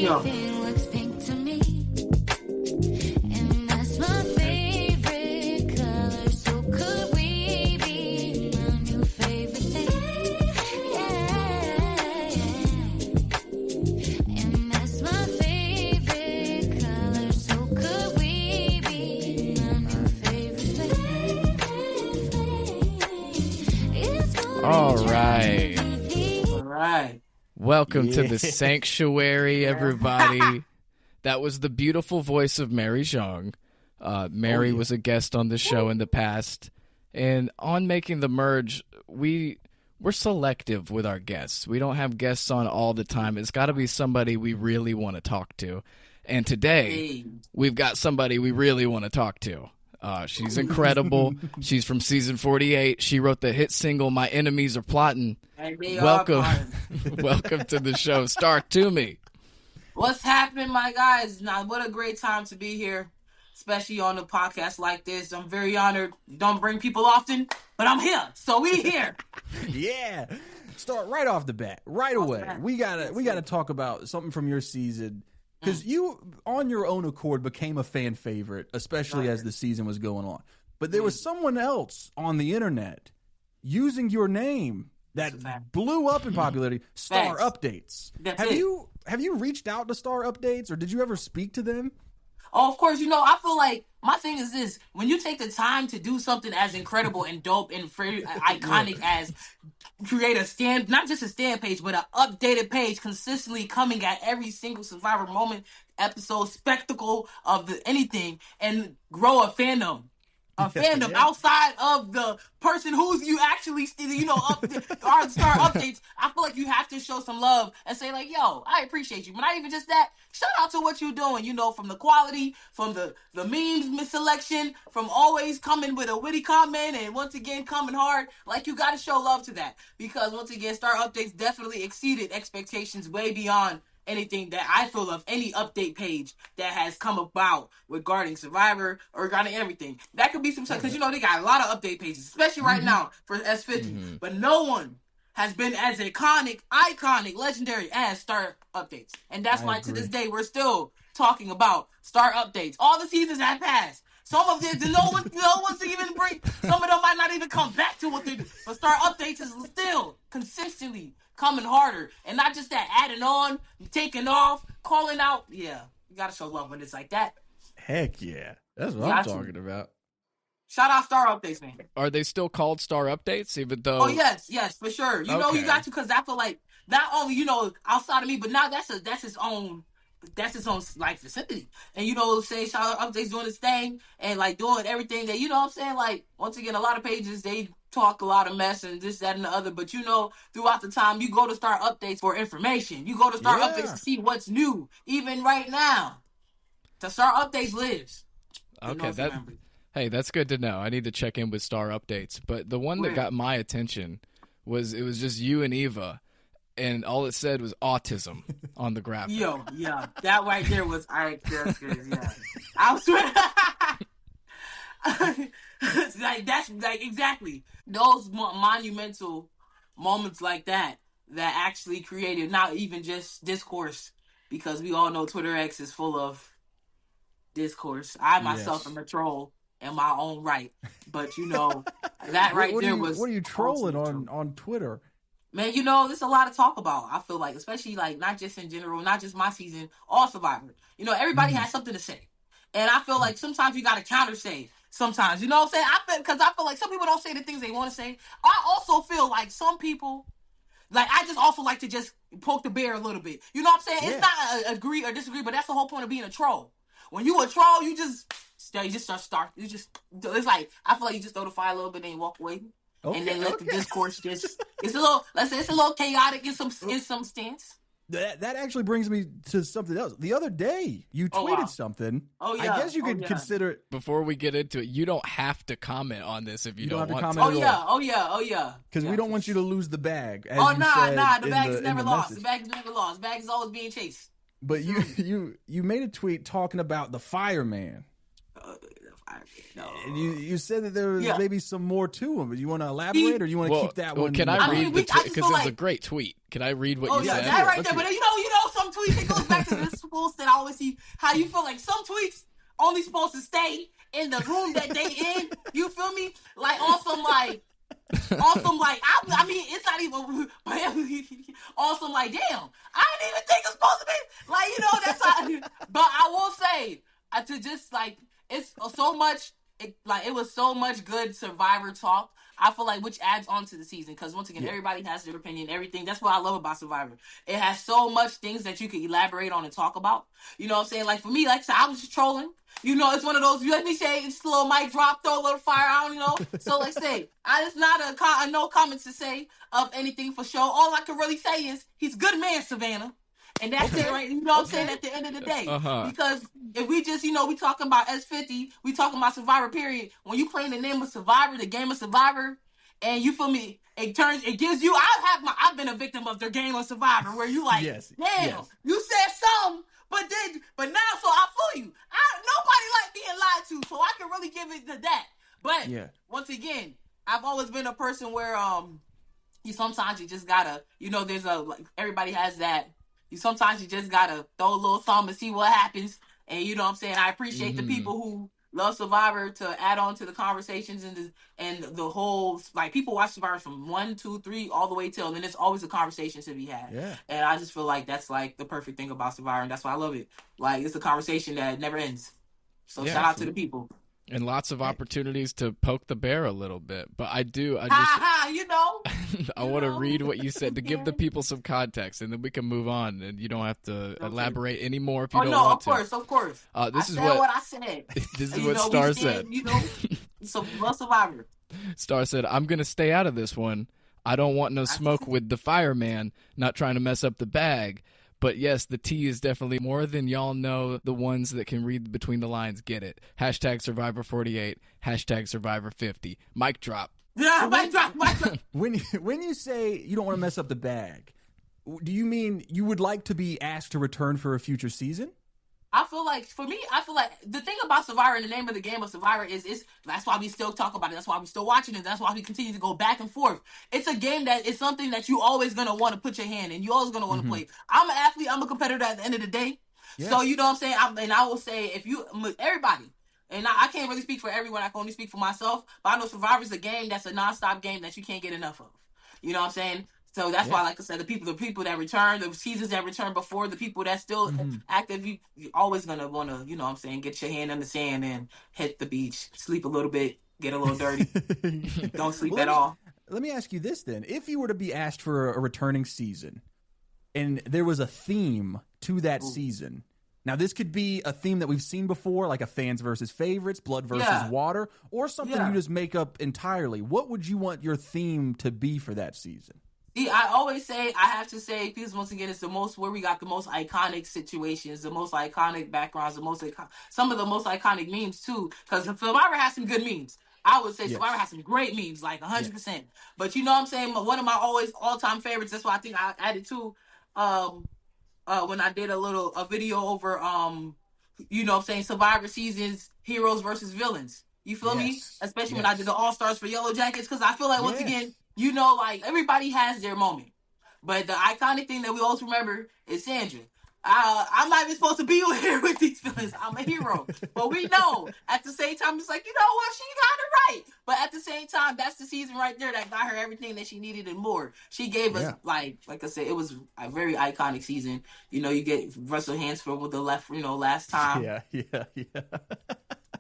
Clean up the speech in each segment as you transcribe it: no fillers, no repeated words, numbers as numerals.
Yo. Everything looks pink to me. And that's my favorite color. So could we be my new favorite thing? Yeah. And that's my favorite color. So could we be my new favorite thing? All right. All right. Welcome to the sanctuary, everybody. That was the beautiful voice of Mary Zhang. Mary was a guest on the show in the past. And on Making the Merge, we're selective with our guests. We don't have guests on all the time. It's got to be somebody we really want to talk to. And today, we've got somebody we really want to talk to. She's incredible. She's from season 48. She wrote the hit single, My Enemies Are Plotting. Welcome. Welcome to the show. Star Toomey. What's happening, my guys? Now, what a great time to be here, especially on a podcast like this. I'm very honored. Don't bring people often, but I'm here, so we here. Yeah. Start right off the bat, right away. We gotta talk about something from your season. Because you, on your own accord, became a fan favorite, especially as the season was going on. But there was someone else on the internet using your name that blew up in popularity, Star Updates. Have you reached out to Star Updates, or did you ever speak to them? Oh, of course. I feel like my thing is this. When you take the time to do something as incredible and dope and iconic as create a stand, not just a stand page, but an updated page consistently coming at every single Survivor moment, episode, spectacle of anything, and grow a fandom. Outside of the person who's you actually, our Star Updates. I feel like you have to show some love and say like, yo, I appreciate you. But not even just that, shout out to what you're doing, from the quality, from the memes selection, from always coming with a witty comment and once again coming hard. Like, you got to show love to that, because once again, Star Updates definitely exceeded expectations way beyond anything that I feel of any update page that has come about regarding Survivor or regarding everything. That could be some stuff, because they got a lot of update pages, especially right now for S50. But no one has been as iconic, legendary as Star Updates. And that's why to this day we're still talking about Star Updates. All the seasons have passed. Some of them, no one's even bring. Some of them might not even come back to what they do. But Star Updates is still consistently coming harder, and not just that, adding on, taking off, calling out. Yeah, you gotta show love when it's like that. Heck yeah, that's what I'm talking about. Shout out Star Updates, man. Are they still called Star Updates, even though? Oh yes, for sure. You got to, because I feel like not only outside of me, but now that's his own like vicinity. And saying Shout Out Updates doing his thing and like doing everything that like, once again, a lot of pages they talk a lot of mess and this, that, and the other, but throughout the time you go to Star Updates for information. You go to Star Updates to see what's new. Even right now, the Star Updates lives. Okay, that's good to know. I need to check in with Star Updates. But the one that got my attention was just you and Eva, and all it said was autism on the graphic. Yo, yeah, that right there was yeah. I swear. That's exactly those monumental moments like that actually created not even just discourse, because we all know Twitter X is full of discourse. I myself am a troll in my own right, but that right there was. What are you trolling on Twitter? Man, there's a lot to talk about. I feel like, especially like not just in general, not just my season, all Survivor. Everybody has something to say, and I feel like sometimes you got to counter say. Sometimes, what I'm saying? Because I feel like some people don't say the things they want to say. I also feel like some people, like, I just also like to just poke the bear a little bit. You know what I'm saying? Yeah. It's not agree or disagree, but that's the whole point of being a troll. When you a troll, you just start. It's like, I feel like you just throw the fire a little bit and walk away. Okay, and then let the discourse just, it's a little chaotic in some stance. That actually brings me to something else. The other day, you tweeted something. Oh, yeah. I guess you could consider it. Before we get into it, you don't have to comment on this if you don't want to. Oh, yeah. Because we don't want you to lose the bag. Nah. The bag is never lost. The bag is never lost. The bag is always being chased. But you made a tweet talking about the fireman. No. And you said that there was maybe some more to him. You want to elaborate, or you want to keep that one? Can I read the tweet? Because it was a great tweet. Can I read what you said? Oh, yeah, that right there. But some tweets, it goes back to this. posts that I always see, how you feel like some tweets only supposed to stay in the room that they in. You feel me? Like awesome, like awesome, like I mean, it's not even awesome. Like, damn, I didn't even think it's supposed to be like, that's how. But I will say, to just like, it's so much. It was so much good Survivor talk. I feel like, which adds on to the season, because once again, everybody has their opinion, everything. That's what I love about Survivor. It has so much things that you can elaborate on and talk about. You know what I'm saying? Like, for me, like I said, I was just trolling. It's one of those, you let me say, it's a little mic drop, throw a little fire out, So, like I say, it's not a no comments to say of anything for sure. All I can really say is, he's a good man, Savannah. And that's it, right? You know what I'm saying? At the end of the day. Because if we just, we talking about S50, we talking about Survivor, period. When you playing the name of Survivor, the game of Survivor, and you feel me, it gives you, I've been a victim of their game of Survivor, where you like, damn, you said something, but now, so I feel you. Nobody like being lied to, so I can really give it to that. But, once again, I've always been a person where, sometimes you just gotta, there's everybody has that. Sometimes you just gotta throw a little something and see what happens. And you know what I'm saying? I appreciate the people who love Survivor to add on to the conversations and the whole, like, people watch Survivor from 1, 2, 3 all the way till, and then there's always a conversation to be had. Yeah. And I just feel like that's like the perfect thing about Survivor, and that's why I love it. Like, it's a conversation that never ends. So shout out to the people. And lots of opportunities to poke the bear a little bit. But I just I want to read what you said to give the people some context, and then we can move on, and you don't have to elaborate anymore if you don't want to. Of course. This is what I said. This is what Star said. So Survivor. Star said, "I'm going to stay out of this one. I don't want no smoke with the fireman, not trying to mess up the bag. But yes, the tea is definitely more than y'all know. The ones that can read between the lines get it. Hashtag Survivor 48. Hashtag Survivor 50. Mic drop." Yeah, mic drop. When you say you don't want to mess up the bag, do you mean you would like to be asked to return for a future season? I feel like, for me, the thing about Survivor and the name of the game of Survivor is that's why we still talk about it. That's why we still watching it. That's why we continue to go back and forth. It's a game that is something that you always going to want to put your hand in. You always going to want to play. I'm an athlete. I'm a competitor at the end of the day. Yeah. So, you know what I'm saying? And I will say, everybody, and I can't really speak for everyone. I can only speak for myself. But I know Survivor is a game that's a nonstop game that you can't get enough of. You know what I'm saying? So that's why, like I said, the people that return, the seasons that return before, the people that still active, you're always going to want to, you know what I'm saying, get your hand in the sand and hit the beach, sleep a little bit, get a little dirty. Don't sleep at all. Let me ask you this then. If you were to be asked for a returning season and there was a theme to that season, now this could be a theme that we've seen before, like a fans versus favorites, blood versus water, or something you just make up entirely. What would you want your theme to be for that season? See, I have to say, because once again, it's where we got the most iconic situations, the most iconic backgrounds, some of the most iconic memes too, because Survivor has some good memes. I would say Survivor has some great memes, like 100%. Yeah. But you know what I'm saying? One of my always all-time favorites, that's why I think I added too, when I did a video over, you know what I'm saying, Survivor seasons, heroes versus villains. You feel me? Especially when I did the All-Stars for Yellow Jackets, because I feel like, once again, like, everybody has their moment. But the iconic thing that we always remember is Sandra. I'm not even supposed to be here with these feelings. I'm a hero. But we know, at the same time, it's like, you know what? She got it right. But at the same time, that's the season right there that got her everything that she needed and more. She gave us, like I said, it was a very iconic season. You get Russell Hansford with the left, last time. Yeah.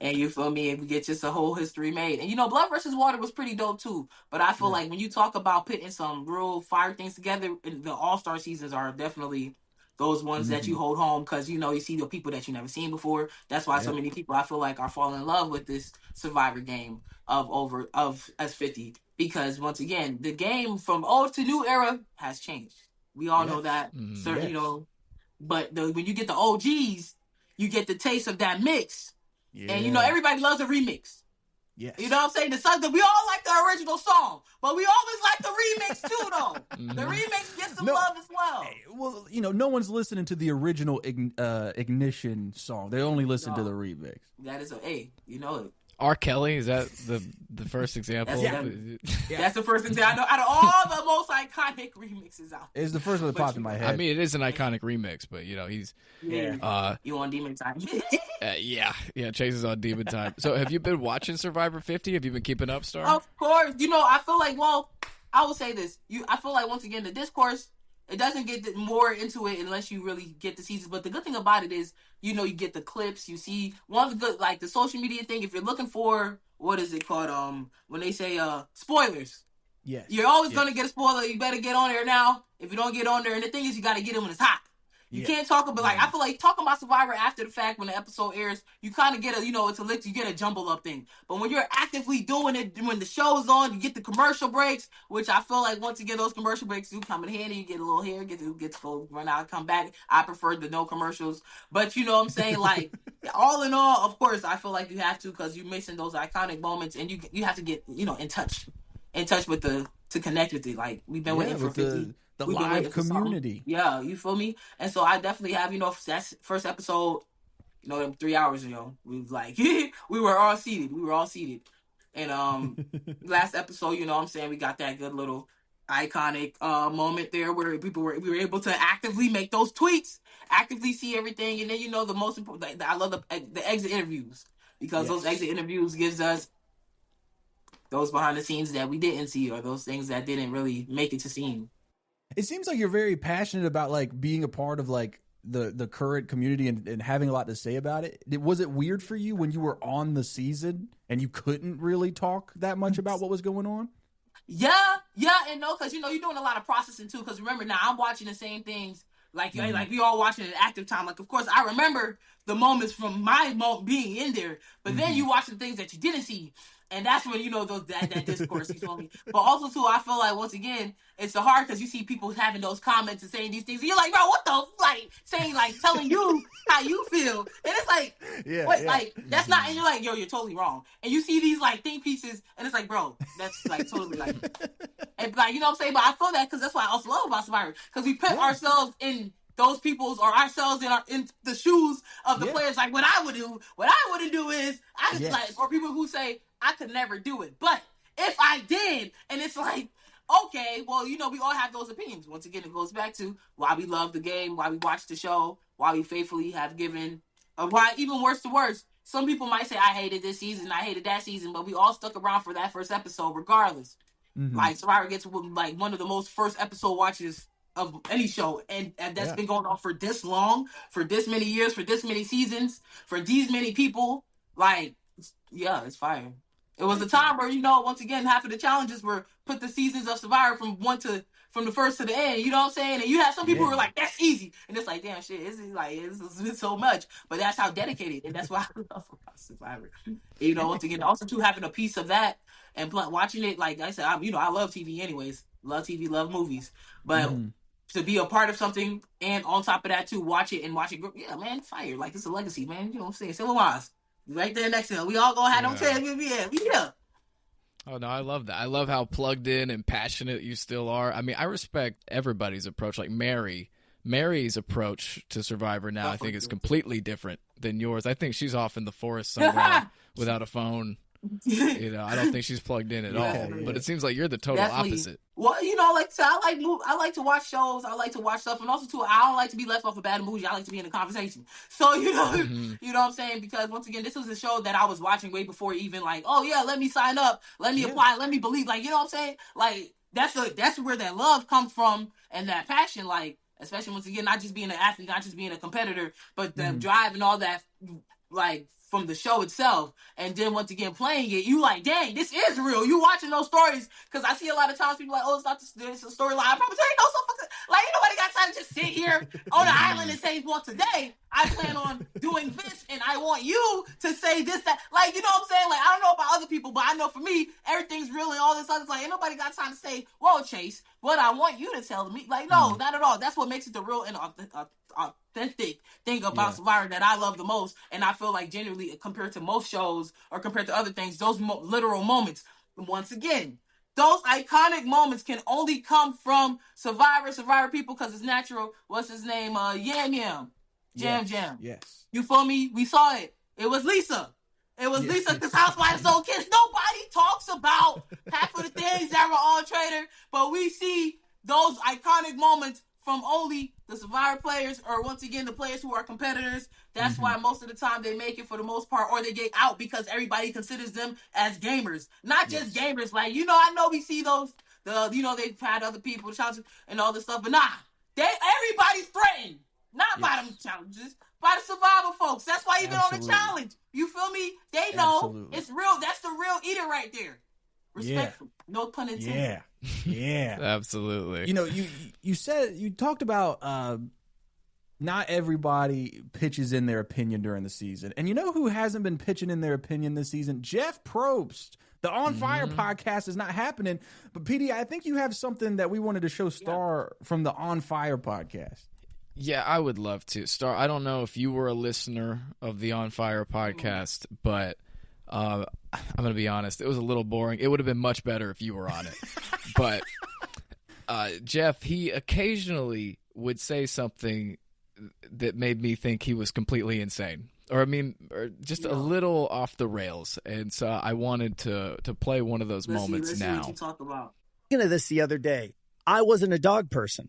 And you feel me? And we get just a whole history made. And Blood versus Water was pretty dope too. But I feel like when you talk about putting some real fire things together, the All-Star seasons are definitely those ones that you hold home, because you see the people that you never seen before. That's why so many people, I feel like, are falling in love with this Survivor game of S50, because once again, the game from old to new era has changed. We all know that. But when you get the OGs, you get the taste of that mix. Yeah. And everybody loves a remix. Yes. You know what I'm saying? The song that we all like the original song, but we always like the remix too, though. The remix gets some love as well. Well, no one's listening to the original Ignition song. They only listen to the remix. That is you know it. R. Kelly, is that the first example? That's the first thing I know out of all the most iconic remixes out there. It's the first one that popped in my head. I mean, it is an iconic remix, but he's you on Demon Time. Chase is on Demon Time. So have you been watching Survivor 50? Have you been keeping up, Star? Of course. I feel like, I will say this. I feel like, once again, the discourse, it doesn't get more into it unless you really get the seasons. But the good thing about it is, you get the clips. You see one of the good, like the social media thing. If you're looking for, what is it called? When they say spoilers. Yes. You're always going to get a spoiler. You better get on there now. If you don't get on there, and the thing is, you got to get it when it's hot. You can't talk about, I feel like talking about Survivor after the fact when the episode airs, you kind of get you get a jumble up thing. But when you're actively doing it, when the show's on, you get the commercial breaks, which I feel like once again, those commercial breaks do come in handy. You get a little hair, get to go run out, come back. I prefer the no commercials. But you know what I'm saying? Like, all in all, of course, I feel like you have to, because you're missing those iconic moments, and you have to get, in touch with to connect with it. Like, we've been waiting for 50. The live community. Yeah, you feel me? And so I definitely have, that first episode, 3 hours ago, we was like, we were all seated. And last episode, what I'm saying, we got that good little iconic moment there where we were able to actively make those tweets, actively see everything. And then, the most important, I love the exit interviews, because those exit interviews gives us those behind the scenes that we didn't see, or those things that didn't really make it to scene. It seems like you're very passionate about like being a part of like the current community and having a lot to say about it. Was it weird for you when you were on the season and you couldn't really talk that much about what was going on? Yeah, and no, because you're doing a lot of processing too. Because remember, now I'm watching the same things like we all watching it in active time. Like, of course, I remember the moments from my being in there, but then you watch the things that you didn't see. And that's when, that discourse, you feel me? But also, too, I feel like, once again, it's so hard because you see people having those comments and saying these things. And you're like, bro, what the, saying, telling you how you feel. And it's like, that's not, and you're like, yo, you're totally wrong. And you see these, think pieces, and it's like, bro, that's, totally, and, you know what I'm saying? But I feel that because that's what I also love about Survivor. Because we put ourselves in those people's, or ourselves in the shoes of the players. Like, what I wouldn't do is, or people who say, I could never do it. But if I did, and it's like, okay, well, we all have those opinions. Once again, it goes back to why we love the game, why we watch the show, why we faithfully have given, why even worse to worse. Some people might say, I hated this season, I hated that season, but we all stuck around for that first episode regardless. Mm-hmm. Survivor gets one of the most first episode watches of any show, and that's been going on for this long, for this many years, for this many seasons, for these many people. It's fire. It was a time where, once again, half of the challenges were put the seasons of Survivor from the first to the end, you know what I'm saying? And you have some people who are like, that's easy. And it's like, damn shit, it's so much. But that's how dedicated, and that's why I love Survivor. Once again, also too, having a piece of that and watching it, like I said, I love TV anyways. Love TV, love movies. But to be a part of something, and on top of that too, watch it, yeah, man, fire. It's a legacy, man. You know what I'm saying? Civil Wars. Right there next to him. We all gonna have them chairs. Yeah. Oh, no, I love that. I love how plugged in and passionate you still are. I mean, I respect everybody's approach. Like Mary's approach to Survivor now, I think, is completely different than yours. I think she's off in the forest somewhere without a phone. I don't think she's plugged in at all. But it seems like you're the total opposite. Well, I like to watch shows. I like to watch stuff, and also too, I don't like to be left off a bad movie. I like to be in the conversation. So you know what I'm saying? Because once again, this was a show that I was watching way before even let me sign up, let me apply, let me believe. You know what I'm saying? That's where that love comes from, and that passion. Especially once again, not just being an athlete, not just being a competitor, but the drive and all that. From the show itself, and then once again playing it, you dang, this is real. You watching those stories, because I see a lot of times people it's not this storyline. I probably say, ain't nobody got time to just sit here on the island and say, well, today I plan on doing this, and I want you to say this, that. You know what I'm saying? I don't know about other people, but I know for me, everything's real and all this other. Ain't nobody got time to say, whoa, Chase, what I want you to tell me. No, not at all. That's what makes it the real and authentic thing about Survivor that I love the most. And I feel like generally, compared to most shows or compared to other things, those literal moments, once again, those iconic moments can only come from Survivor people, because it's natural. What's his name? Yam Jam. Yes. You feel me? We saw it. It was Lisa. It was Lisa because Housewives old kids. Nobody talks about half of the things that were on Trader, but we see those iconic moments from only the Survivor players, or once again the players who are competitors. That's why most of the time they make it for the most part, or they get out because everybody considers them as gamers, not just gamers. Like, I know we see those, they've had other people and all this stuff, but everybody's threatened, not by them challenges, by the Survivor folks. That's why even on the challenge, you feel me? They know it's real. That's the real eater right there. Respectful. No pun intended. Yeah. Absolutely. You talked about not everybody pitches in their opinion during the season. And you know who hasn't been pitching in their opinion this season? Jeff Probst. The On Fire podcast is not happening. But PD, I think you have something that we wanted to show Star from the On Fire podcast. Yeah, I would love to. Star, I don't know if you were a listener of the On Fire podcast, but I'm going to be honest. It was a little boring. It would have been much better if you were on it. But Jeff, he occasionally would say something that made me think he was completely insane. Or just a little off the rails. And so I wanted to play one of those moments now. What you talk about. Thinking of this the other day. I wasn't a dog person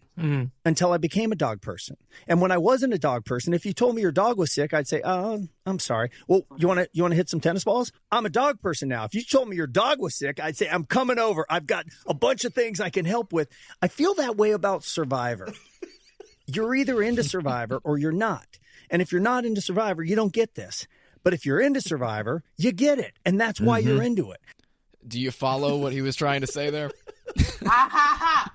until I became a dog person. And when I wasn't a dog person, if you told me your dog was sick, I'd say, "Oh, I'm sorry. Well, you want to hit some tennis balls?" I'm a dog person now. If you told me your dog was sick, I'd say, "I'm coming over. I've got a bunch of things I can help with." I feel that way about Survivor. You're either into Survivor or you're not. And if you're not into Survivor, you don't get this. But if you're into Survivor, you get it. And that's why you're into it. Do you follow what he was trying to say there? I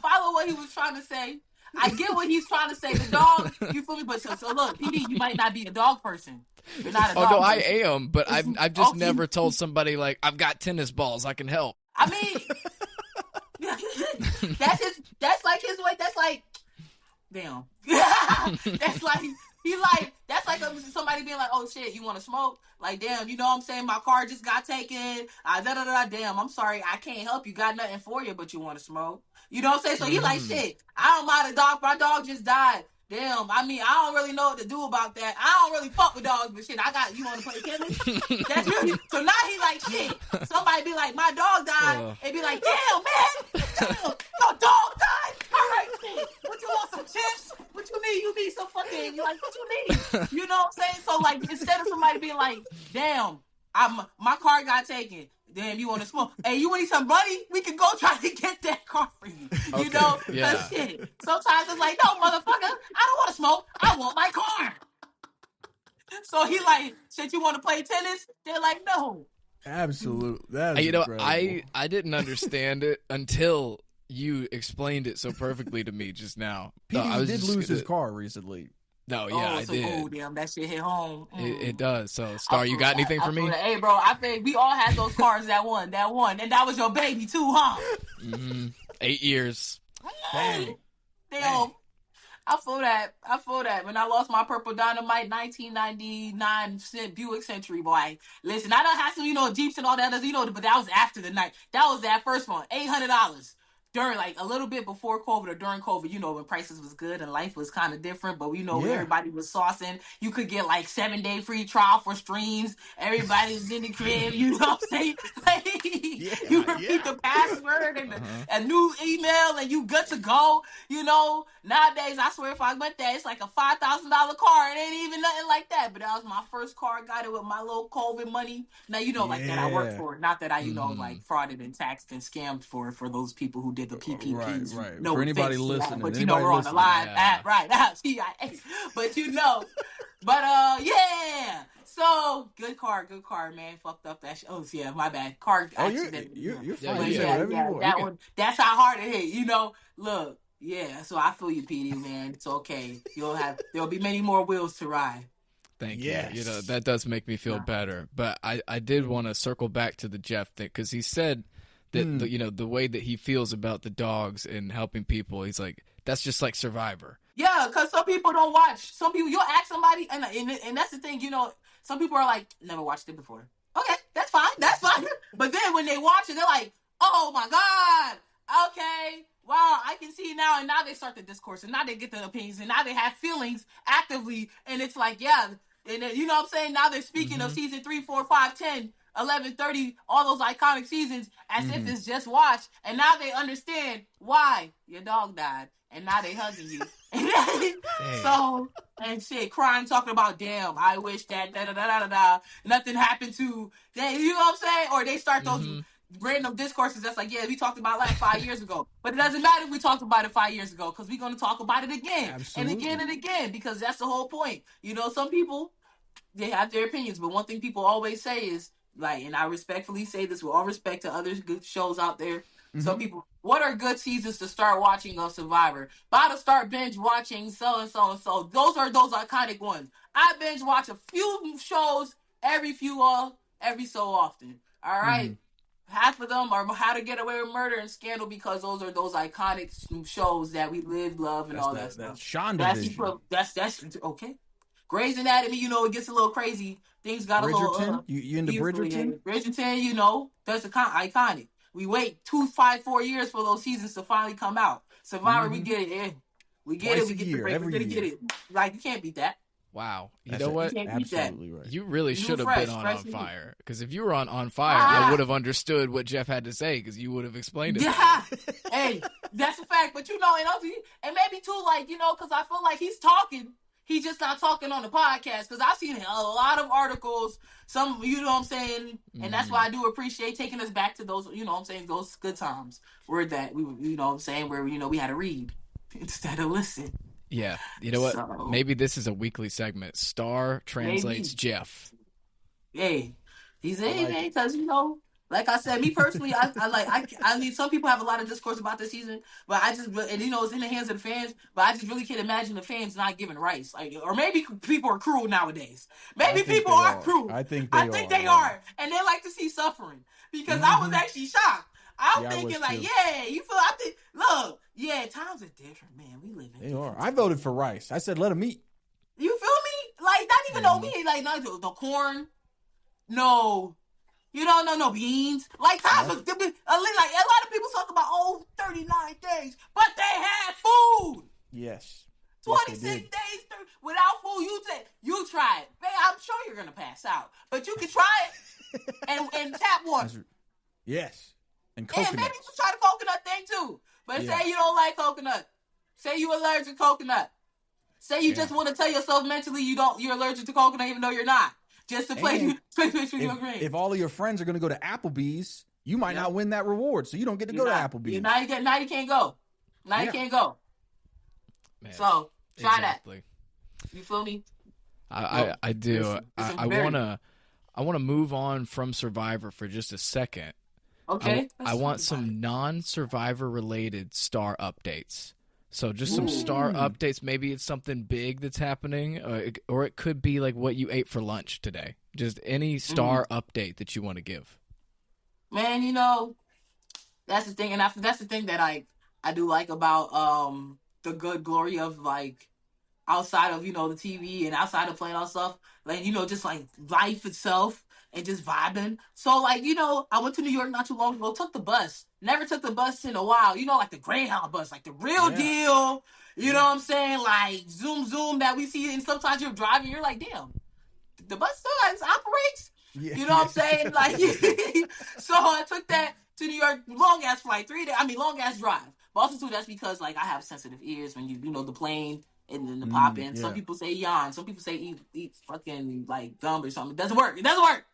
follow what he was trying to say. I get what he's trying to say. The dog, you feel me? But so look, PD, you might not be a dog person. You're not a dog person. I am, but I've just never told somebody, like, I've got tennis balls, I can help. I mean, that's like his way. That's like, damn. That's like somebody being like, "Oh shit, you want to smoke?" Like, damn, you know what I'm saying? My car just got taken. Damn, I'm sorry, I can't help you. Got nothing for you, but you want to smoke. You know what I'm saying? So he like, shit, I don't mind a dog. My dog just died. Damn, I don't really know what to do about that. I don't really fuck with dogs, but shit, you want to play tennis? That's really, so now he like, shit. Somebody be like, my dog died. And be like, damn, man, your dog died? All right, shit. What you want, some chips? What you need? You need some fucking, you like, what you need? You know what I'm saying? So like, instead of somebody being like, damn, my car got taken. Damn, you want to smoke? Hey, you need some money? We can go try to get that car for you. You know? Yeah. Shit. Sometimes it's like, no, motherfucker, I don't want to smoke. I want my car. So he like, shit, you want to play tennis? They're like, no. Absolutely. That is incredible. I didn't understand it until you explained it so perfectly to me just now. PD did lose his car recently. No, yeah, I did. Oh, damn, that shit hit home. It does. So, Star, you got anything for me? Hey, bro, I think we all had those cars that won, and that was your baby too, huh? 8 years. Damn. I feel that. When I lost my Purple Dynamite 1999 Buick Century, boy. Listen, I done had some, Jeeps and all that, but that was after the night. That was that first one, $800. During, like, a little bit before COVID or during COVID, when prices was good and life was kind of different, but everybody was saucing. You could get, like, 7-day free trial for streams. Everybody was in the crib, you know what I'm saying? Like, you repeat the password and a new email and you good to go, Nowadays, I swear if I went there, it's like a $5,000 car. It ain't even nothing like that. But that was my first car. I got it with my little COVID money. Now, like that I worked for. Not that I, like, frauded and taxed and scammed for those people who did the PPPs. Right. No for anybody offense, listening. but we're on the live app, right? CIA. But yeah. So good car, man. Fucked up that shit. Oh yeah, my bad. Car accident. You're fine. That one. That's how hard it hit. Look. Yeah. So I feel you, PD, man. It's okay. There'll be many more wheels to ride. Thank you. That does make me feel better. But I did want to circle back to the Jeff thing because he said that the way that he feels about the dogs and helping people, he's like, that's just like Survivor. Yeah, because some people don't watch. Some people, you'll ask somebody, and that's the thing, some people are like, never watched it before. Okay, that's fine. But then when they watch it, they're like, oh my God, okay, wow, I can see now. And now they start the discourse, and now they get the opinions, and now they have feelings actively, and it's like, yeah, And then, you know what I'm saying? Now they're speaking of season 3, 4, 5, 10, 11, 30, all those iconic seasons as if it's just watched. And now they understand why your dog died. And now they hugging you. So, and shit, crying, talking about, damn, I wish that, nothing happened to, that, you know what I'm saying? Or they start those random discourses that's like, yeah, we talked about it like 5 years ago. But it doesn't matter if we talked about it 5 years ago, because we're going to talk about it again. Absolutely. And again and again, because that's the whole point. You know, some people, they have their opinions, but one thing people always say is, like, and I respectfully say this with all respect to other good shows out there, some people, what are good seasons to start watching on Survivor? About to start binge watching so and so and so. Those are those iconic ones. I binge watch a few shows every so often. All right? Half of them are How to Get Away with Murder and Scandal, because those are those iconic shows that we live, love, and all that stuff. That's Sean division. That's okay. Grey's Anatomy, you know, it gets a little crazy. Things got Bridgerton? a little... You into Bridgerton? Bridgerton, you know, that's iconic. We wait 2, 5, 4 years for those seasons to finally come out. Survivor, we get it. We get Twice it. We a get year, the break. every We're gonna year. get it. Like, you can't beat that. Wow. You That's know it. what? You can't beat that. Absolutely right. You really You should have fresh, been on fresh Fire. Because if you were on Fire, I would have understood what Jeff had to say, because you would have explained it. Yeah. Hey, that's a fact. But, you know, and maybe, too, like, you know, because I feel like he's talking. He's just not talking on the podcast, because I've seen a lot of articles, some, you know what I'm saying, and that's why I do appreciate taking us back to those, you know what I'm saying, those good times where that we, you know what I'm saying, where, you know, we had to read instead of listen. Yeah. You know what? So- Maybe this is a weekly segment. Star translates Maybe. Jeff. Hey, he's man, because, you know, like I said, me personally, I mean, some people have a lot of discourse about this season, but I just, and you know, it's in the hands of the fans, but I just really can't imagine the fans not giving rights. Like, or maybe people are cruel nowadays. Maybe I think people they are are. cruel. I think they are. are. And they like to see suffering. Because I was actually shocked. I'm Yeah, I thinking was like, too. yeah, you feel, I think, look, yeah, times are different, man. We live in They are. I voted for Rice. I said let him eat. You feel me? Like, not even no meat, like, not the corn, no, you don't know, no beans. Like, times was different. Like, a lot of people talk about, 39 days, but they had food. Yes. 26 Yes, they days did. without food. You try it. Man, I'm sure you're going to pass out, but you can try it and tap water. Yes. And And coconuts. maybe you try the coconut thing too. But Yeah. say you don't like coconut. Say you allergic to coconut. Say you just want to tell yourself mentally you're allergic to coconut even though you're not. Just to play And you agree. If all of your friends are going to go to Applebee's, you might not win that reward, so you don't get to go to Applebee's. Now you can't go. Now you can't go. Man, So try exactly. that. You feel me? I do. It's I very- wanna move on from Survivor for just a second. Okay. I want some non-Survivor related star updates. So just some star updates. Maybe it's something big that's happening, or it could be like what you ate for lunch today. Just any star update that you want to give. Man, you know, that's the thing, and that's the thing that I do like about the good glory of, like, outside of, you know, the TV and outside of playing all stuff, like, you know, just like life itself and just vibing. So, like, you know, I went to New York not too long ago, took the bus. Never took the bus in a while. You know, like the Greyhound bus, like the real deal. You know what I'm saying? Like, zoom that we see, and sometimes you're driving, you're like, damn, the bus still operates? Yeah. You know what I'm saying? Like, so I took that to New York, long ass flight, long ass drive. But also too, that's because, like, I have sensitive ears when you know the plane and then the pop in. Some people say yawn. Some people say eat fucking like gum or something. It doesn't work. It doesn't work.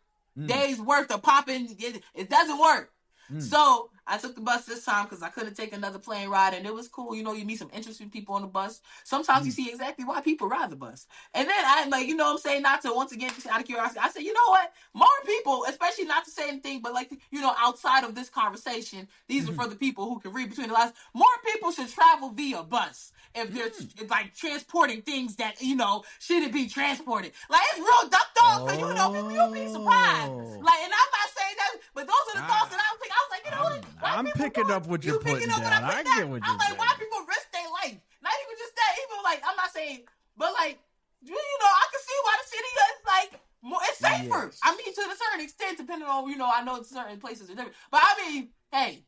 Days worth of popping. It doesn't work. So I took the bus this time because I couldn't take another plane ride, and it was cool. You know, you meet some interesting people on the bus. Sometimes you see exactly why people ride the bus. And then I'm like, you know what I'm saying, not to, once again, just out of curiosity, I said, you know what? More people, especially not to say anything, but like, you know, outside of this conversation, these are for the people who can read between the lines. More people should travel via bus if they're like transporting things that, you know, shouldn't be transported. Like, it's real duck dog, because, you know, you'll be surprised. Like, and I'm not saying that, but those are the thoughts that I was thinking. I was like, you know what? Why I'm people picking up what you're putting picking up down. what I I'm get what I'm you're like, saying. why people risk their life? Not even just that, even like, I'm not saying, but like, you know, I can see why the city is like more, it's safer. Yes. I mean, to a certain extent, depending on, you know, I know certain places are different, but I mean, hey,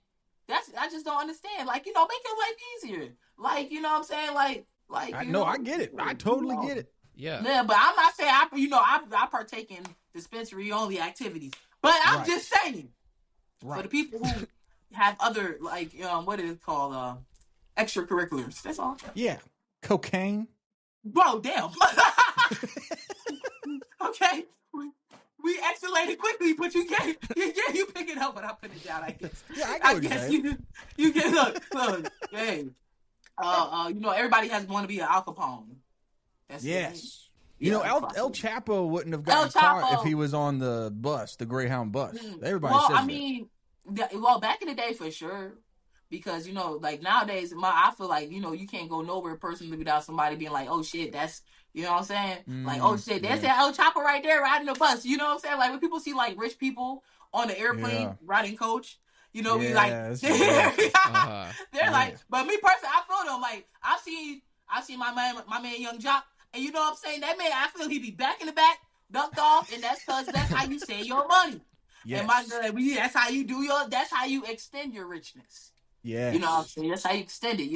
I just don't understand. Like, you know, make your life easier. Like, you know what I'm saying? Like, No, I get it. I totally get it. Yeah. Yeah, but I'm not saying I partake in dispensary only activities. But I'm Right. just saying for Right. the people who have other what is it called extracurriculars. That's all. Yeah. Cocaine. Bro, damn. Okay. We escalated quickly, but you can't. You pick it up, but I put it down. I guess. Yeah, I get what you're guess saying. you can look. Hey, everybody has want to be an Al Capone. That's Yes. Yeah, You know, fuck El it. Chapo wouldn't have gotten El caught Chapo. if he was on the bus, the Greyhound bus. Everybody Well, says I that. mean, back in the day for sure, because like nowadays, I feel like you can't go nowhere personally without somebody being like, "Oh shit, that's." You know what I'm saying? Like, oh shit, there's that El Chapo right there riding the bus. You know what I'm saying? Like when people see like rich people on the airplane riding coach, we like they're like. But me personally, I feel them. Like I see my man Young Jock, and you know what I'm saying? That man, I feel he be back in the back, ducked off, and that's because that's how you save your money. Yes. And my girl, that's how you that's how you extend your richness. Yes. You know what I'm saying? That's how you extend it.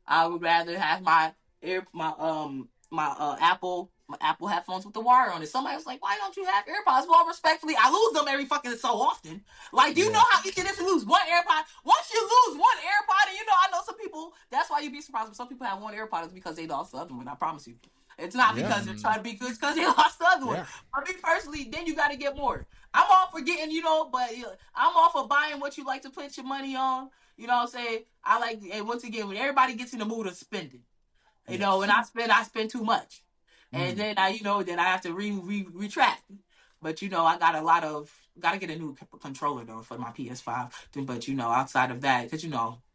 I would rather have my Apple headphones with the wire on it. Somebody was like, "Why don't you have AirPods?" Well, respectfully, I lose them every fucking so often. Like, do you know how easy it is to lose one AirPod? Once you lose one AirPod, and I know some people. That's why you'd be surprised. But some people have one AirPod is because they lost the other one. I promise you, it's not because they're trying to be good. It's because they lost the other one. Yeah. For me personally, then you got to get more. I'm all for getting, but I'm all for buying what you like to put your money on. You know what I'm saying? I like, and once again, when everybody gets in the mood of spending. When I spend too much. And then I have to retract. But I gotta get a new controller though for my PS5. But outside of that, because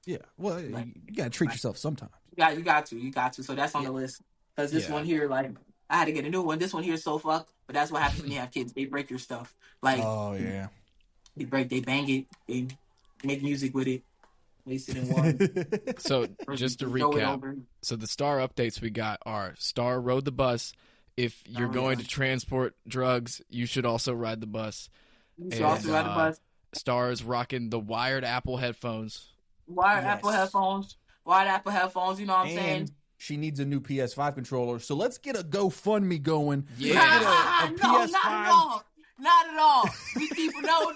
Yeah. Well, you gotta treat yourself sometimes. you got to. So that's on the list. Because this one here, like, I had to get a new one. This one here is so fucked. But that's what happens when you have kids. They break your stuff. Like, Oh yeah. they bang it, they make music with it. Wasted in one. So just to recap, so the Star updates we got are Star rode the bus. If you're going to transport drugs, you should also ride the bus. You should also ride the bus. Star is rocking the wired Apple headphones. Wired Apple headphones. You know what I'm saying? She needs a new PS5 controller. So let's get a GoFundMe going. Yeah. Let's get a No, PS5. not at all. Not at all. We keep no.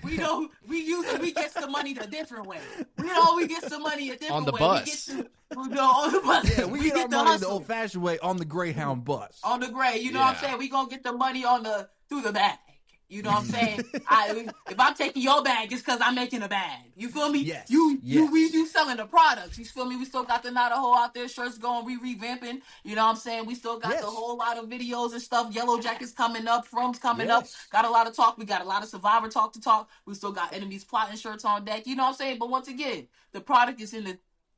We don't. We get some money a different way. We get some money a different way. On the bus. On the bus. Yeah, we get our money the old-fashioned way on the Greyhound bus. On the gray, you know what I'm saying? We gonna get the money through the bag. You know what I'm saying? If I'm taking your bag, it's because I'm making a bag. You feel me? Yes. You selling the products. You feel me? We still got the Not a Hole out there shirts going, revamping. You know what I'm saying? We still got the whole lot of videos and stuff. Yellow Jackets coming up, From's coming up. Got a lot of talk. We got a lot of Survivor talk to talk. We still got Enemies Plotting shirts on deck. You know what I'm saying? But once again, the product is in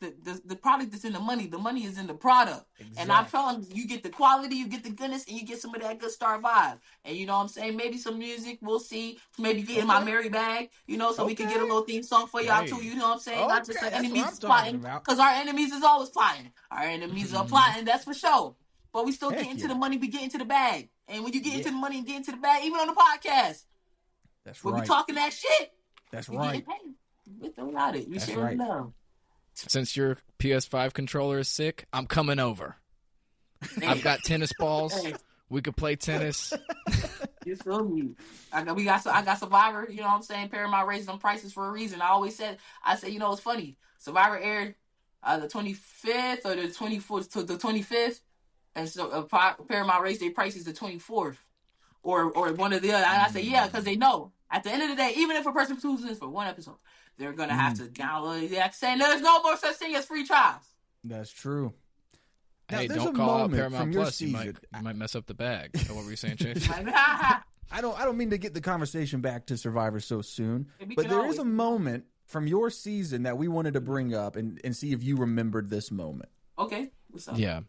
the product is in the money. The money is in the product. Exactly. And I'm telling you get the quality, you get the goodness, and you get some of that good Star vibe. And you know what I'm saying? Maybe some music, we'll see. Maybe get in my Mary bag, so we can get a little theme song for y'all too. You know what I'm saying? Not just the enemies plotting. Because our enemies is always plotting. Our enemies are plotting, that's for sure. But we still get into the money, we get into the bag. And when you get into the money and get into the bag, even on the podcast, that's when we talking that shit. That's right. We throw out it. We share love. Since your PS5 controller is sick, I'm coming over. I've got tennis balls. We could play tennis. You feel me? I got Survivor. You know what I'm saying? Paramount raised them prices for a reason. I said, it's funny. Survivor aired the 25th or the 24th to the 25th, and so Paramount raised their prices the 24th, or one of the other. And I said, yeah, because they know at the end of the day, even if a person chooses this for one episode, they're gonna have to download it. Saying there's no more such thing as free trials. That's true. Hey, now, don't call out Paramount Plus. You season, might mess up the bag. What were you saying, Chase? I don't mean to get the conversation back to Survivor so soon, but there is a moment from your season that we wanted to bring up and see if you remembered this moment. Okay, what's up? Yeah.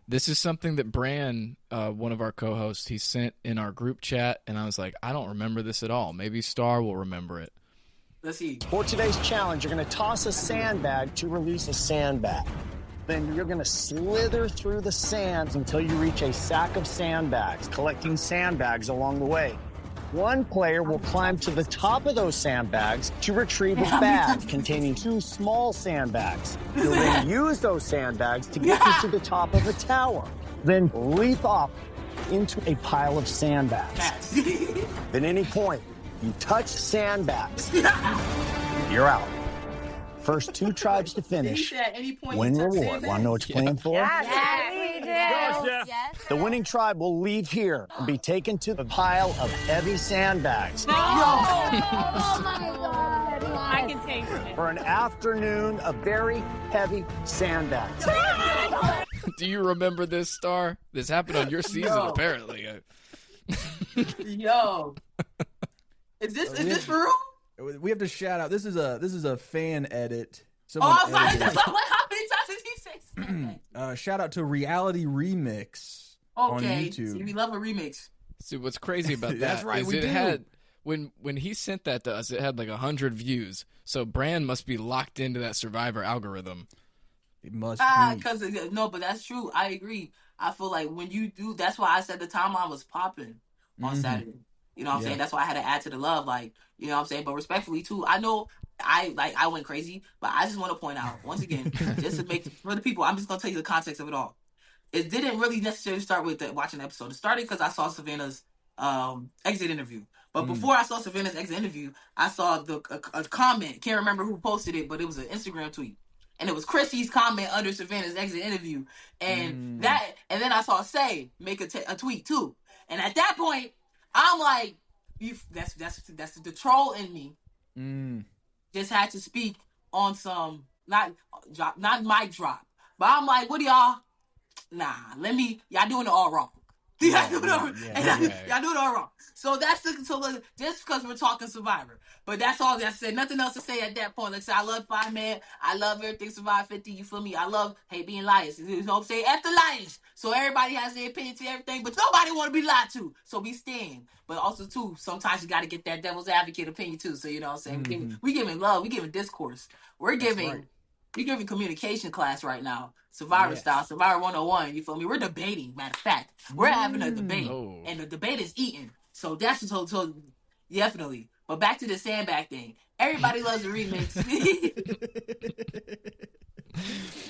This is something that Bran, one of our co-hosts, he sent in our group chat, and I was like, I don't remember this at all. Maybe Star will remember it. Let's see. For today's challenge, you're going to toss a sandbag to release a sandbag. Then you're going to slither through the sands until you reach a sack of sandbags, collecting sandbags along the way. One player will climb to the top of those sandbags to retrieve a bag containing 2 small sandbags. You'll then use those sandbags to get you to the top of a tower. Then leap off into a pile of sandbags. At any point, you touch sandbags, you're out. First 2 tribes to finish, At any point win you touch reward. sandbags? Want to know what you're playing for? Yes, we do. Yes. The winning tribe will leave here and be taken to the pile of heavy sandbags Oh my God. I can take it. for an afternoon of very heavy sandbags. Do you remember this, Star? This happened on your season, No. apparently. Yo. Is this for real? We have to shout out. This is a fan edit. Oh, Someone I was like, edited. how many times did he say sandbag? Shout out to Reality Remix on Okay. YouTube. See, we love a remix. See, what's crazy about that That's right, is we it do. had when he sent that to us, it had like 100 views. So Bran must be locked into that Survivor algorithm. It must be. Because no, but that's true. I agree. I feel like when you do, that's why I said the timeline was popping on Saturday. You know what I'm saying? That's why I had to add to the love, like, you know what I'm saying? But respectfully too, I know I went crazy, but I just want to point out once again, just to make for the people, I'm just gonna tell you the context of it all. It didn't really necessarily start with watching the episode. It started because I saw Savannah's exit interview. But before I saw Savannah's exit interview, I saw a comment. Can't remember who posted it, but it was an Instagram tweet. And it was Chrissy's comment under Savannah's exit interview. And and then I saw Say make a tweet too. And at that point, I'm like, that's the troll in me. Just had to speak on some not mic drop. But I'm like, what do y'all? Nah, y'all doing it all wrong. Y'all doing it all wrong. So just because we're talking Survivor. But that's all that said. Nothing else to say at that point. Like I said, I love Five Man. I love everything Survivor 50. You feel me? I love being liars. You know what I'm saying? After liars. So everybody has their opinion to everything, but nobody want to be lied to. So we stand. But also too, sometimes you got to get that devil's advocate opinion too. So you know what I'm saying? We giving love. We giving discourse. We're giving communication class right now. Survivor style, Survivor 101, you feel me? We're debating, matter of fact. We're having a debate. And the debate is eating. So that's so definitely. But back to the sandbag thing. Everybody loves the remix.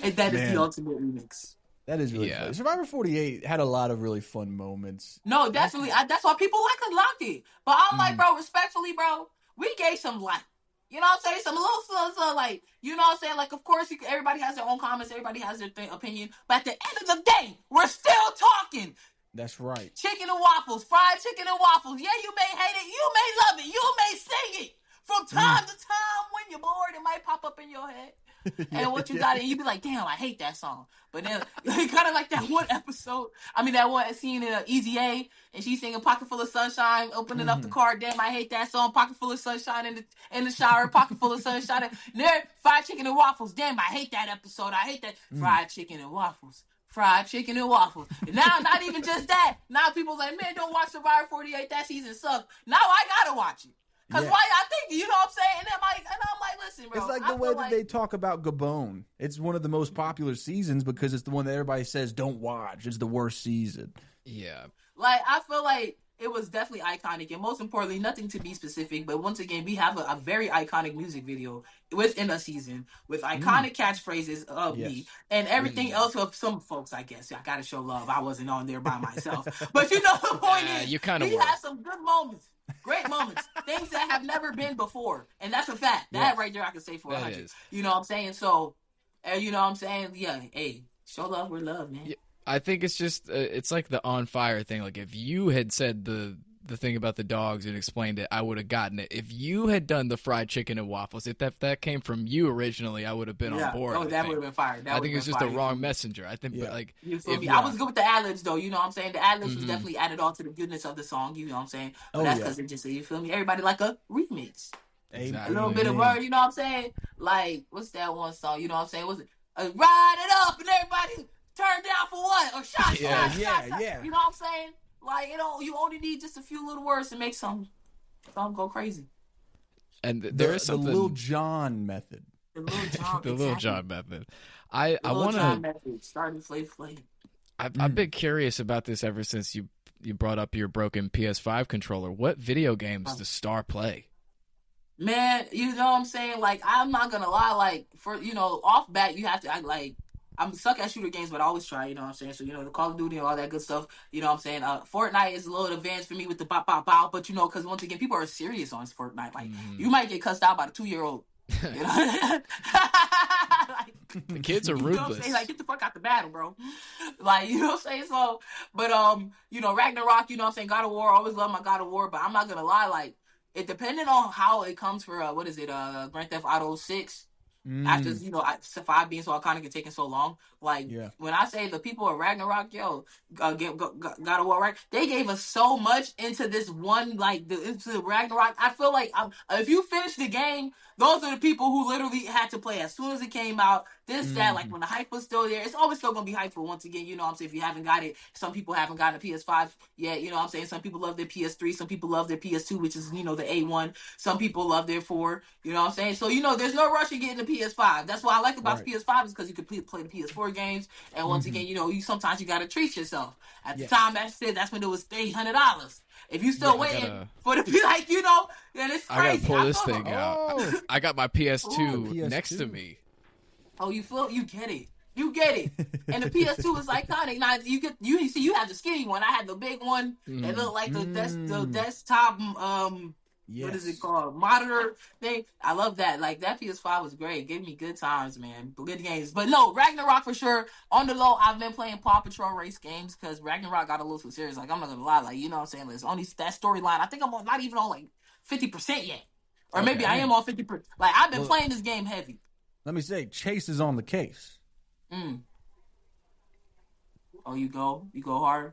And that is the ultimate remix. That is really fun. Survivor 48 had a lot of really fun moments. No, definitely. That's why people locked it. But I'm like, bro, respectfully, bro, we gave some light. You know what I'm saying? Some little, like, you know what I'm saying? Like, of course, everybody has their own comments. Everybody has their opinion. But at the end of the day, we're still talking. That's right. Chicken and waffles, fried chicken and waffles. Yeah, you may hate it. You may love it. You may sing it. From time to time, when you're bored, it might pop up in your head. And what you got, and you be like, damn, I hate that song. But then, kind of like that one episode. I mean, that one scene in Easy A, and she's singing "Pocket Full of Sunshine," opening up the car. Damn, I hate that song. Pocket full of sunshine in the shower. Pocket full of sunshine. There, fried chicken and waffles. Damn, I hate that episode. I hate that fried chicken and waffles. Fried chicken and waffles. Now, not even just that. Now people's like, man, don't watch Survivor 48. That season sucked. Now I gotta watch it. Because why I think, you know what I'm saying? And I'm like, listen, bro. It's like the way that they talk about Gabon. It's one of the most popular seasons because it's the one that everybody says don't watch. It's the worst season. Yeah. Like, I feel like it was definitely iconic. And most importantly, nothing to be specific, but once again, we have a very iconic music video within a season with iconic catchphrases of me and everything else of some folks, I guess. I got to show love. I wasn't on there by myself. But you know the point is, you kind of we had some good moments. Great moments. Things that have never been before. And that's a fact. That right there I can say for 100. You know what I'm saying? So, you know what I'm saying? Yeah, hey, show love where love, man. Yeah, I think it's just, it's like the on fire thing. Like, if you had said the thing about the dogs and explained it, I would have gotten it. If you had done the fried chicken and waffles, if that came from you originally, I would have been on board. Oh, that would have been fire. I think it's just the wrong messenger. I think, but like, you feel me? I was good with the ad-libs, though. You know what I'm saying? The ad-libs was definitely added on to the goodness of the song. You know what I'm saying? But that's because it just, you feel me? Everybody like a remix. Exactly. A little bit of word, you know what I'm saying? Like, what's that one song? You know what I'm saying? Was it Ride It Up and everybody turn down for what? Or shot. Yeah. You know what I'm saying? Like, you only need just a few little words to make something go crazy. And there is something. The Lil Jon method. The Lil Jon. The Lil Jon method. I want to. Starting Flav Flav. I've been curious about this ever since you brought up your broken PS5 controller. What video games does Star play? Man, you know what I'm saying? Like, I'm not gonna lie, like, for, off bat, you have to act like, I'm stuck at shooter games, but I always try, you know what I'm saying? So, the Call of Duty and all that good stuff, you know what I'm saying? Fortnite is a little advanced for me with the bop, bop, bop, but, because once again, people are serious on Fortnite. Like, you might get cussed out by the 2-year-old. You know? Like, The kids are you know what I'm ruthless. saying? Like, get the fuck out the battle, bro. Like, you know what I'm saying? So, but, Ragnarok, you know what I'm saying? God of War, always love my God of War, but I'm not gonna lie, like, it depending on how it comes for Grand Theft Auto 6. After 5 being so iconic and taking so long, like when I say the people at Ragnarok, God of War, right? They gave us so much into this one, into Ragnarok. I feel like if you finish the game, those are the people who literally had to play as soon as it came out. That, like when the hype was still there, it's always still gonna be hype for once again. You know what I'm saying? If you haven't got it, some people haven't gotten a PS5 yet. You know what I'm saying? Some people love their PS3, some people love their PS2, which is the A1. Some people love their 4. You know what I'm saying? So there's no rush in getting the PS5. That's what I like about the PS5 is because you can play the PS4 games, and once again, you sometimes you gotta treat yourself. At the time that's when it was $800. If you still waiting for the then it's crazy. I gotta pull this thing out. I got my PS2 PS2 next to me. Oh, you get it. You get it. And the PS2 is iconic. Now you have the skinny one. I had the big one. It looked like the desktop what is it called? Monitor thing. I love that. Like that PS5 was great. Gave me good times, man. Good games. But no, Ragnarok for sure. On the low, I've been playing Paw Patrol race games because Ragnarok got a little too serious. Like I'm not gonna lie, like you know what I'm saying? There's only that storyline. I think I'm not even on like 50% yet. Or maybe I am on 50%. Like I've been playing this game heavy. Let me say, Chase is on the case. Oh, you go hard.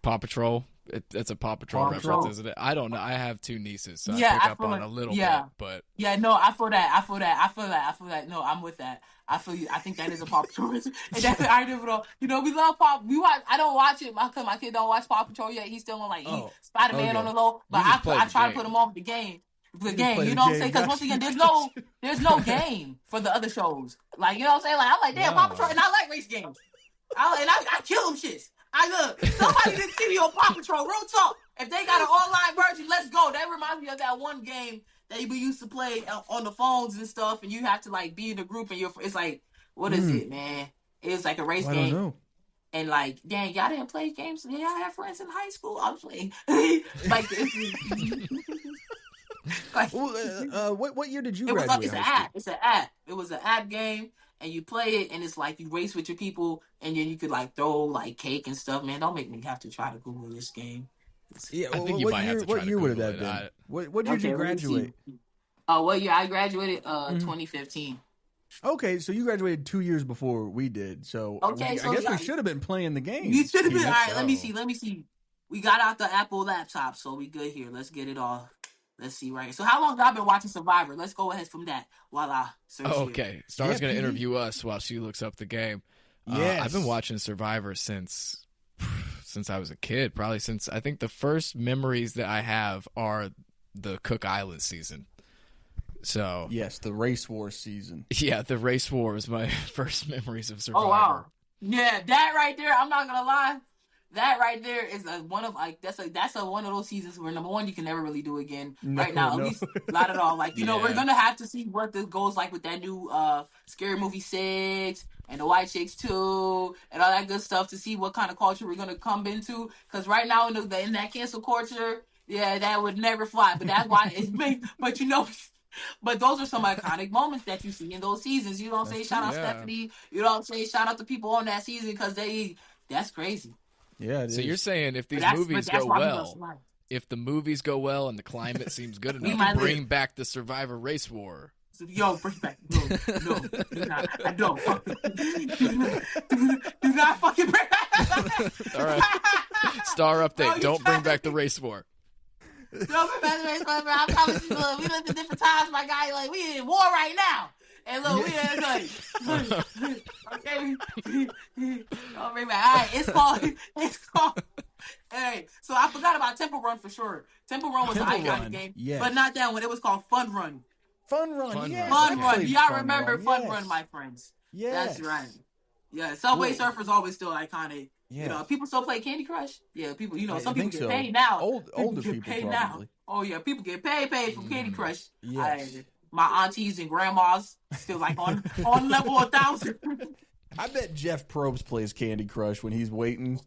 Paw Patrol. It's a Paw Patrol reference, isn't it? I don't know. I have 2 nieces, so I pick up on a little bit. But no, I feel that. No, I'm with that. I feel you. I think that is a Paw Patrol. And that's I don't. We love Paw. We watch. I don't watch it. My kid don't watch Paw Patrol yet. He's still on Spider-Man on the low. But I try to put him on the game. You know what I'm saying? Because once again, there's no game for the other shows. Like you know what I'm saying? Like I'm like, damn, Paw Patrol, and I like race games. I kill them shits. Somebody didn't see me on Paw Patrol. Real talk. If they got an online version, let's go. That reminds me of that one game that we used to play on the phones and stuff, and you have to like be in a group, and it's like, what is it, man? It's like a race game. I don't know. And like, dang, y'all didn't play games? Yeah, I had friends in high school. I was playing like this. What year did you graduate? It's an app. It's an app. It was an app game, and you play it, and it's like you race with your people, and then you could like throw like cake and stuff. Man, don't make me have to try to Google this game. Yeah, I think you might have to try what to year Google would that it. been? What year did you graduate? What year I graduated? 2015. Okay, so you graduated 2 years before we did. So I guess we should have been playing the game. You should have been. All right, let me see. We got out the Apple laptop, so we good here. Let's get it all. Let's see right here. So how long have I been watching Survivor? Let's go ahead from that while I search okay. Star's going to interview us while she looks up the game. Yes. I've been watching Survivor since I was a kid. Probably since I think the first memories that I have are the Cook Island season. So yes, the Race War season. Yeah, the Race War was my first memories of Survivor. Oh wow. Yeah, that right there, I'm not going to lie. That right there is one of one of those seasons where number one you can never really do again right now, at least not at all. Like we're gonna have to see what this goes like with that new Scary Movie 6 and the White Chicks 2 and all that good stuff to see what kind of culture we're gonna come into. Because right now in that cancel culture, that would never fly. But that's why it's made. But But those are some iconic moments that you see in those seasons. You don't say shout out Stephanie. You don't say shout out to people on that season because that's crazy. Yeah. So you're saying if these movies go well, if the movies go well and the climate seems good enough, bring back the Survivor Race War. Yo, bring back. No, do not. I don't. Do not fucking bring back. All right. Star update. Don't bring back the Race War. Don't bring back the Race War. I promise you, we live in different times, my guy. Like, we in war right now. And look, we in like, okay. Don't bring back. All right, it's called. Hey, so I forgot about Temple Run for sure. Temple Run was an iconic game, but not that one. It was called Fun Run. Fun Run. Y'all remember Fun Run, my friends? Yes. That's right. Yeah, Subway Surfer's always still iconic. Yeah. You know, people still play Candy Crush. Yeah, people. You know, I some people think get so. paid now. Older get people paid probably. now. Oh yeah, people get paid from Candy Crush. Yes. My aunties and grandmas still like on level 1,000. I bet Jeff Probst plays Candy Crush when he's waiting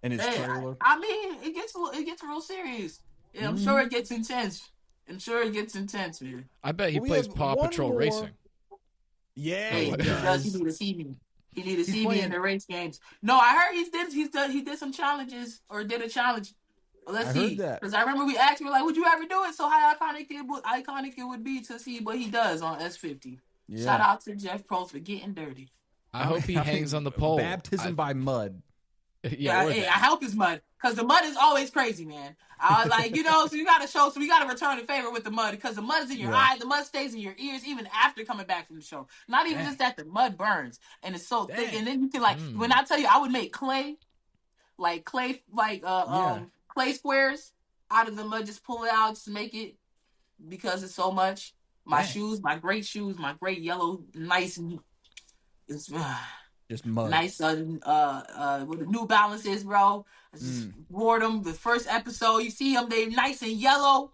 in his trailer. I mean, it gets real serious. Yeah, I'm sure it gets intense. Man. I bet he Well, we plays have Paw one Patrol more- Racing. Yeah, Hey, he he does. need to see me. He need to see me playing- in the race games. No, I heard he did some challenges or did a challenge. Let's I see, heard that. because I remember we asked, we were like, "Would you ever do it?" So how iconic it would be to see what he does on S50. Yeah. Shout out to Jeff Probst for getting dirty. I hope he hangs on the pole. Baptism by mud. Yeah, or Hey, that. I help his mud because the mud is always crazy, man. I like, you know, so we got to return the favor with the mud because the mud is in your Yeah. eye, the mud stays in your ears even after coming back from the show. Not even just that, the mud burns and it's so thick, Dang. and then you can like when I tell you, I would make clay squares out of the mud, just pull it out, just make it because it's so much. My Dang. shoes, my great yellow, nice. It's Just mud. nice with the New Balances, bro. I just wore them the first episode. You see them, they nice and yellow.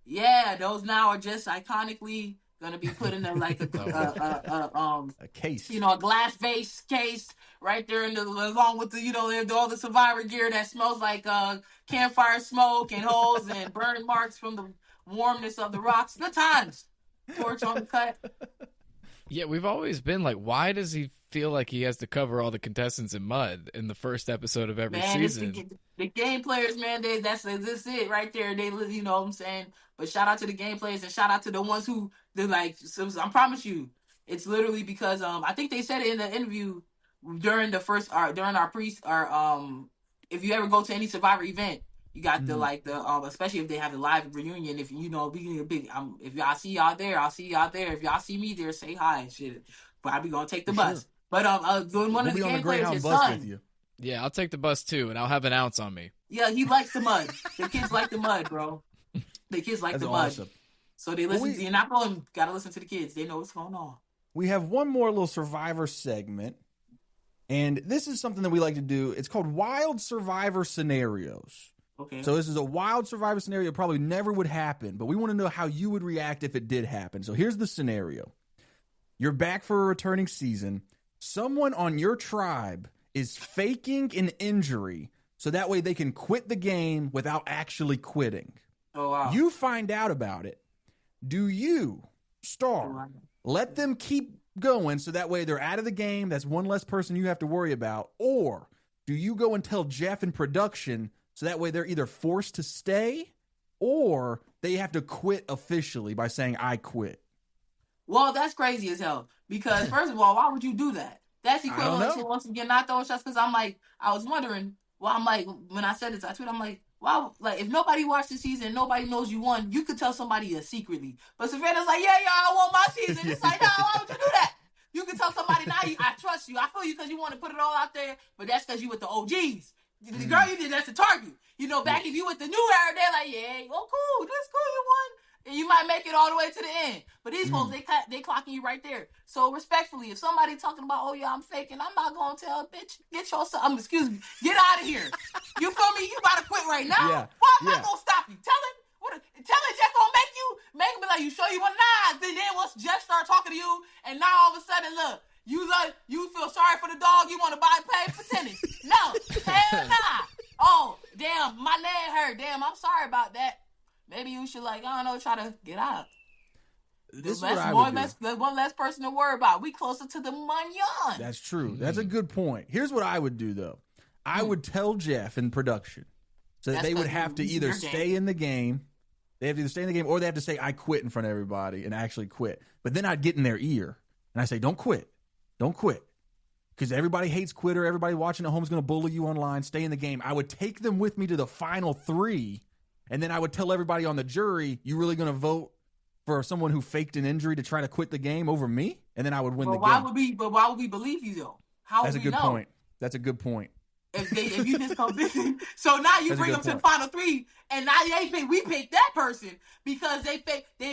Yeah, those now are just iconically gonna be put in like A case. a glass vase case right there along with all the Survivor gear that smells like campfire smoke and holes and burn marks from the warmness of the rocks. Good times. Torch on the cut. Yeah, we've always been like, why does he feel like he has to cover all the contestants in mud in the first episode of every Man, season? the game players, man, that's it right there. They, you know what I'm saying? But shout out to the game players and shout out to the ones who they're like. So I promise you, it's literally because I think they said it in the interview during the first during our if you ever go to any Survivor event, you got the especially if they have the live reunion. If you know, being a big if y'all see y'all there, I'll see y'all there. If y'all see me there, say hi and shit. Probably gonna take the bus. Sure. But one of the We'll be on game the players, Greyhound his bus son. with you. Yeah, I'll take the bus too, and I'll have an ounce on me. Yeah, he likes the mud. The kids like the mud, bro. The kids like That's the mud. awesome. So they listen to you. And I know them, gotta listen to the kids. They know what's going on. We have one more little Survivor segment. And this is something that we like to do. It's called Wild Survivor Scenarios. Okay. So this is a wild Survivor scenario. Probably never would happen, but we want to know how you would react if it did happen. So here's the scenario. You're back for a returning season. Someone on your tribe is faking an injury so that way they can quit the game without actually quitting. Oh wow. You find out about it. Do you, Star, let them keep going so that way they're out of the game? That's one less person you have to worry about. Or do you go and tell Jeff in production so that way they're either forced to stay or they have to quit officially by saying, I quit? Well, that's crazy as hell. Because first of all, why would you do that? That's equivalent know. to once again not throwing shots. Because I was wondering. Well, I'm like, when I said this, I tweeted, I'm like, wow, like if nobody watched the season, nobody knows you won, you could tell somebody that secretly. But Savannah's like, yeah, I won my season. It's like, no, why would you do that? You can tell somebody now. I trust you. I feel you because you want to put it all out there. But that's because you with the OGs. The girl you did, that's the target. You know, back if you with the new era, they're like, yeah, oh cool, that's cool, you won. And you might make it all the way to the end. But these folks, they clocking you right there. So respectfully, if somebody talking about, oh yeah, I'm faking, I'm not gonna tell, bitch, get yourself, excuse me, get out of here. You feel me? You about to quit right now. Yeah, Why am I yeah. gonna stop you? Tell him Jeff gonna make him be like, you sure you want to? Then once Jeff start talking to you, and now all of a sudden, look, you feel sorry for the dog, you want to pay for tennis. No, hell nah. Oh, damn, my leg hurt. Damn, I'm sorry about that. Maybe you should, I don't know, try to get out. This is what I would do. One less person to worry about. We closer to the Munyon. That's true. That's a good point. Here's what I would do, though. I would tell Jeff in production so that That's they would 'cause have to you're either game. stay in the game. They have to either stay in the game or they have to say, I quit in front of everybody and actually quit. But then I'd get in their ear and I say, don't quit. Don't quit. Because everybody hates quitter. Everybody watching at home is going to bully you online. Stay in the game. I would take them with me to the final three. And then I would tell everybody on the jury, you really going to vote for someone who faked an injury to try to quit the game over me? And then I would win the game. Why would we believe you though? How That's a would we good know? point. That's a good point. If you just come visit, so now you That's a bring good them to the point. final three, and now we picked that person because they faked the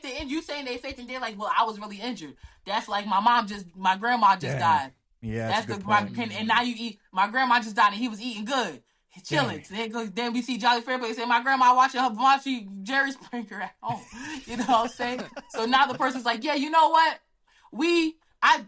injury. You saying they faked and they're like, well, I was really injured. That's like my grandma just Dang. died. Yeah, that's that's a good my point. opinion. And now you eat. My grandma just died, and he was eating good, chilling. Then we see Jolly Fairplay say, my grandma watching Jerry Springer at home. You know what I'm saying? So now the person's like, yeah, you know what? I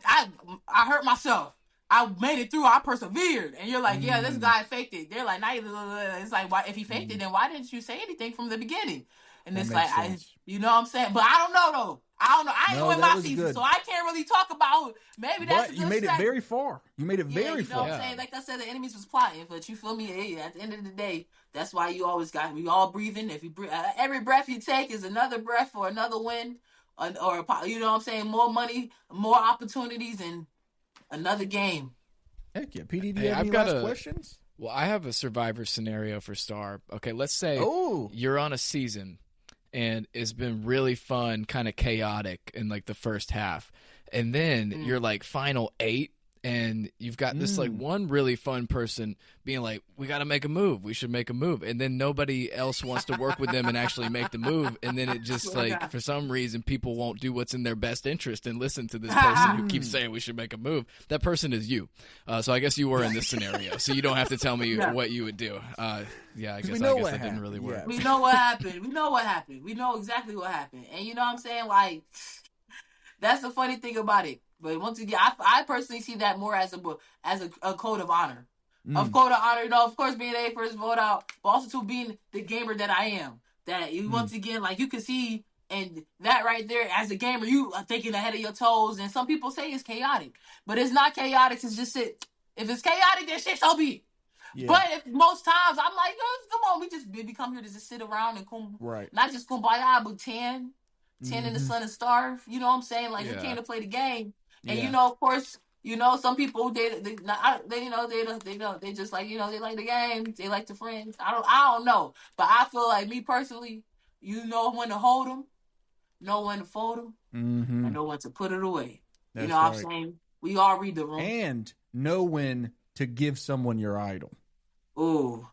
hurt myself. I made it through. I persevered. And you're like, yeah, this guy faked it. They're like, it's like, why? If he faked it, then why didn't you say anything from the beginning? And That it's makes like, sense. you know what I'm saying? But I don't know though. I ain't No, in that my was season, good. so I can't really talk about. Maybe that's But a you good made it strategy. very far. You made it Yeah, very you know far. what I'm saying? Like I said, the enemies was plotting, but you feel me? Hey, at the end of the day, that's why you always we all breathing. If you breathe, every breath you take is another breath for another win, or you know what I'm saying? More money, more opportunities, and another game. Heck yeah. PD, do Hey, you have I've any got last questions? Well, I have a survivor scenario for Star. Okay, let's say Oh. you're on a season and it's been really fun, kind of chaotic in like the first half. And then you're like final 8 and you've got this like one really fun person being like, we got to make a move. We should make a move. And then nobody else wants to work with them and actually make the move. And then it just like, for some reason, people won't do what's in their best interest and listen to this person who keeps saying we should make a move. That person is you. So I guess you were in this scenario. So you don't have to tell me what you would do. Yeah, I guess that didn't really work. We know what happened. We know what happened. We know exactly what happened. And you know what I'm saying? Like, that's the funny thing about it. But once again, I personally see that more as a code of honor. Of code of honor, you know, of course, being a first vote out, but also to being the gamer that I am. That you once again, like you can see, and that right there, as a gamer, you are thinking ahead of your toes. And some people say it's chaotic, but it's not chaotic. It's just it. If it's chaotic, then shit, so be it. Yeah. But if most times I'm like, come on, we come here to just sit around and not just kumbaya, but 10 in the sun and starve. You know what I'm saying? Like you came to play the game. And you know, of course, you know, some people they just like, you know, they like the game, they like the friends. I don't know, but I feel like me personally, you know when to hold them, know when to fold them, and know when to put it away. That's you know what I'm saying? We all read the room and know when to give someone your idol. Ooh.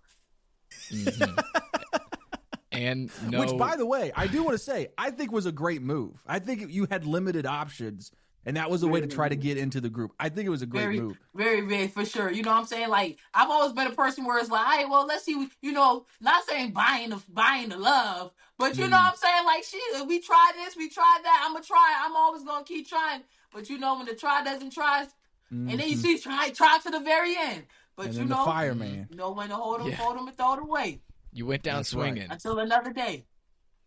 And no, which, by the way, I do want to say, I think was a great move. I think you had limited options. And that was a way to try to get into the group. I think it was a great move. Very, very, for sure. You know what I'm saying? Like, I've always been a person where it's like, all right, well, let's see, you know, not saying buying the love, but you know what I'm saying? Like, shit, we tried this, we tried that, I'm going to try, I'm always going to keep trying. But you know, when the try doesn't try, and then you see, try to the very end. But and you then know, the fireman. You know when to hold them, fold them, and throw it away. You went down swinging. Until another day.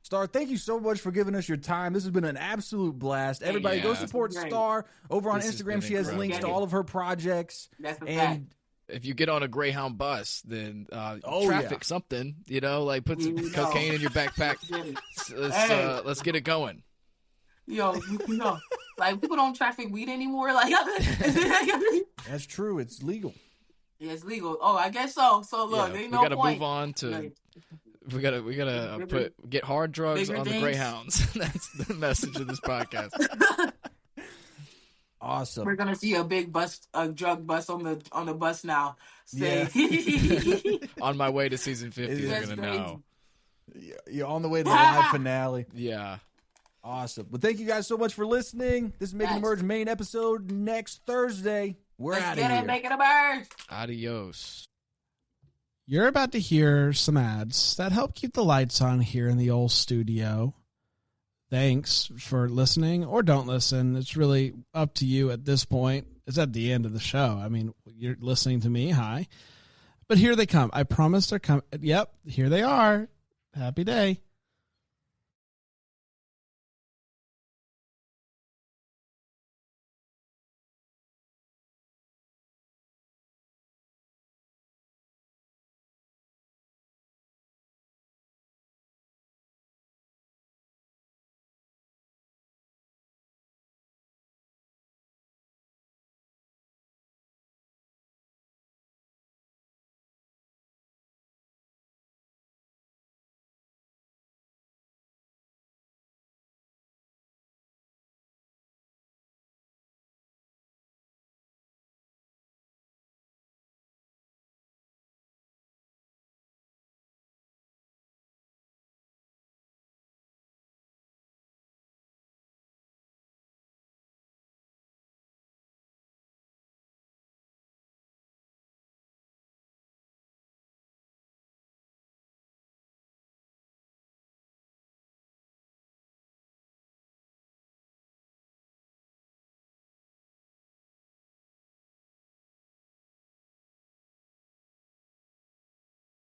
Star, thank you so much for giving us your time. This has been an absolute blast. Everybody, go support Star over on Instagram. She has links to all of her projects. That's a and fact. If you get on a Greyhound bus, then traffic something, you know, like put some cocaine in your backpack. Let's get it going. Yo, you know, like people don't traffic weed anymore. Like that's true. It's legal. Yeah, it's legal. Oh, I guess so. So look, ain't no point. We gotta move on to. We gotta get hard drugs on the Greyhounds. That's the message of this podcast. Awesome. We're gonna see a big drug bust on the bus now. On my way to season 50, they're gonna know. You're on the way to the live finale. Yeah. Awesome. Well, thank you guys so much for listening. This is Making a Merge main episode next Thursday. We're out of here. Making a merge. Adios. You're about to hear some ads that help keep the lights on here in the old studio. Thanks for listening or don't listen. It's really up to you at this point. It's at the end of the show. I mean, you're listening to me. Hi. But here they come. I promise they're coming. Yep, here they are. Happy day.